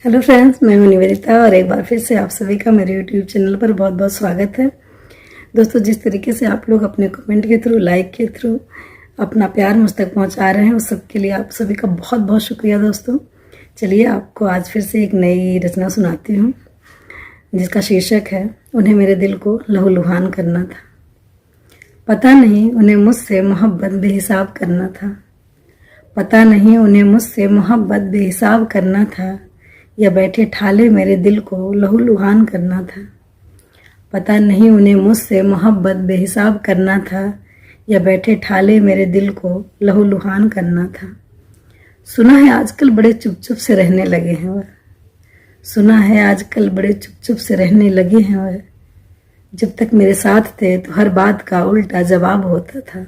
Hello friends, मैं हूं निवेदिता और एक बार फिर से आप सभी का मेरे यूट्यूब चैनल पर बहुत बहुत स्वागत है। दोस्तों, जिस तरीके से आप लोग अपने कमेंट के थ्रू, लाइक के थ्रू अपना प्यार मुझ तक पहुंचा रहे हैं, उस सब के लिए आप सभी का बहुत बहुत शुक्रिया। दोस्तों, चलिए आपको आज फिर से एक नई रचना सुनाती हूँ जिसका शीर्षक है उन्हें मेरे दिल को लहूलुहान करना था। पता नहीं उन्हें मुझसे मोहब्बत बेहिसाब करना था। पता नहीं उन्हें मुझसे मोहब्बत बेहिसाब करना था या बैठे ठाले मेरे दिल को लहूलुहान करना था। पता नहीं उन्हें मुझसे मोहब्बत बेहिसाब करना था या बैठे ठाले मेरे दिल को लहूलुहान करना था। सुना है आजकल बड़े चुप चुप से रहने लगे हैं वह। सुना है आजकल बड़े चुप चुप से रहने लगे हैं वह। जब तक मेरे साथ थे तो हर बात का उल्टा जवाब होता था।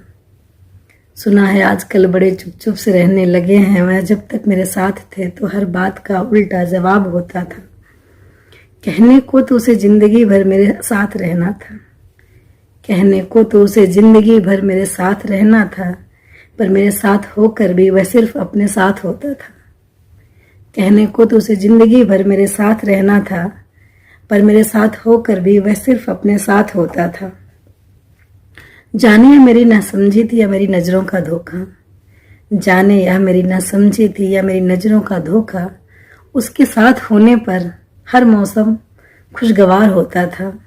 सुना है आजकल बड़े चुप चुप से रहने लगे हैं वह। जब तक मेरे साथ थे तो हर बात का उल्टा जवाब होता था। कहने को तो उसे जिंदगी भर मेरे साथ रहना था। कहने को तो उसे जिंदगी भर मेरे साथ रहना था, पर मेरे साथ होकर भी वह सिर्फ अपने साथ होता था। कहने को तो उसे जिंदगी भर मेरे साथ रहना था, पर मेरे साथ होकर भी वह सिर्फ अपने साथ होता था। जाने यह मेरी नासमझी थी या मेरी नजरों का धोखा। जाने यह मेरी नासमझी थी या मेरी नजरों का धोखा, उसके साथ होने पर हर मौसम खुशगवार होता था।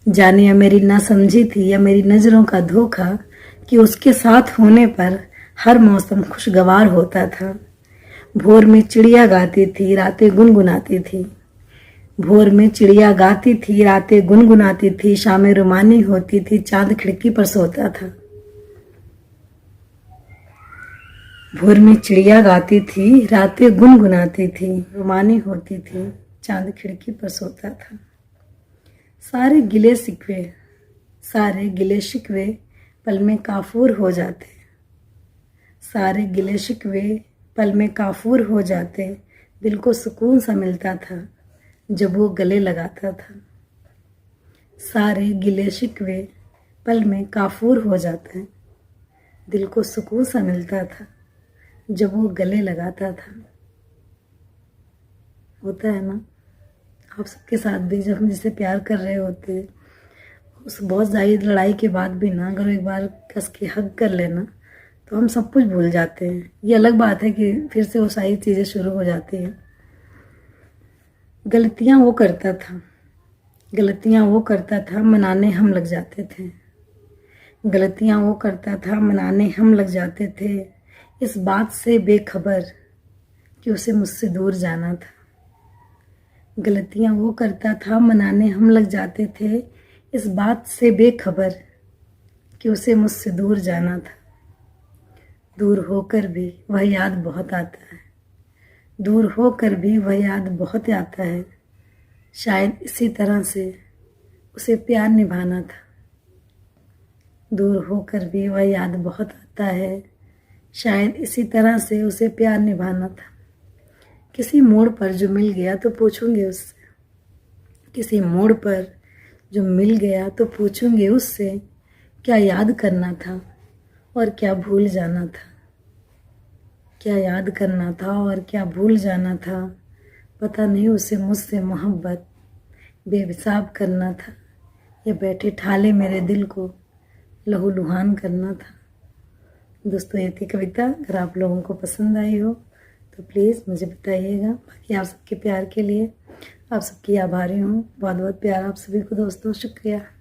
जाने यह मेरी नासमझी थी या मेरी नजरों का धोखा कि उसके साथ होने पर हर मौसम खुशगवार होता था। भोर में चिड़िया गाती थी, रातें गुनगुनाती थी। भोर में चिड़िया गाती थी, रातें गुनगुनाती थी। शामें रुमानी होती थी, चांद खिड़की पर सोता था। भोर में चिड़िया गाती थी, रातें गुनगुनाती थी, रुमानी होती थी, चांद खिड़की पर सोता था। सारे गिले शिकवे पल में काफूर हो जाते। सारे गिले शिकवे पल में काफूर हो जाते। दिल को सुकून सा मिलता था जब वो गले लगाता था। सारे गिले शिकवे पल में काफूर हो जाते। दिल को सुकून सा मिलता था जब वो गले लगाता था। होता है ना, आप सबके साथ भी जब हम जिसे प्यार कर रहे होते, उस बहुत ज़्यादा लड़ाई के बाद भी ना, अगर एक बार कस के हग कर लेना तो हम सब कुछ भूल जाते हैं। ये अलग बात है कि फिर से वो सारी चीज़ें शुरू हो जाती हैं। गलतियाँ वो करता था, मनाने हम लग जाते थे। गलतियाँ वो करता था, मनाने हम लग जाते थे, इस बात से बेखबर कि उसे मुझसे दूर जाना था। गलतियाँ वो करता था, मनाने हम लग जाते थे, इस बात से बेखबर कि उसे मुझसे दूर जाना था। दूर होकर भी वह याद बहुत आता है। दूर होकर भी वह याद बहुत आता है। शायद इसी तरह से उसे प्यार निभाना था। दूर होकर भी वह याद बहुत आता है। शायद इसी तरह से उसे प्यार निभाना था। किसी मोड़ पर जो मिल गया तो पूछूंगी उससे। किसी मोड़ पर जो मिल गया तो पूछूंगी उससे, क्या याद करना था और क्या भूल जाना था। क्या याद करना था और क्या भूल जाना था। पता नहीं उसे मुझसे मोहब्बत बेहिसाब करना था या बैठे ठाले मेरे दिल को लहूलुहान करना था। दोस्तों, ये थी कविता। अगर आप लोगों को पसंद आई हो तो प्लीज़ मुझे बताइएगा। बाकी आप सबके प्यार के लिए आप सबकी आभारी हूँ। बहुत बहुत प्यार आप सभी को दोस्तों, शुक्रिया।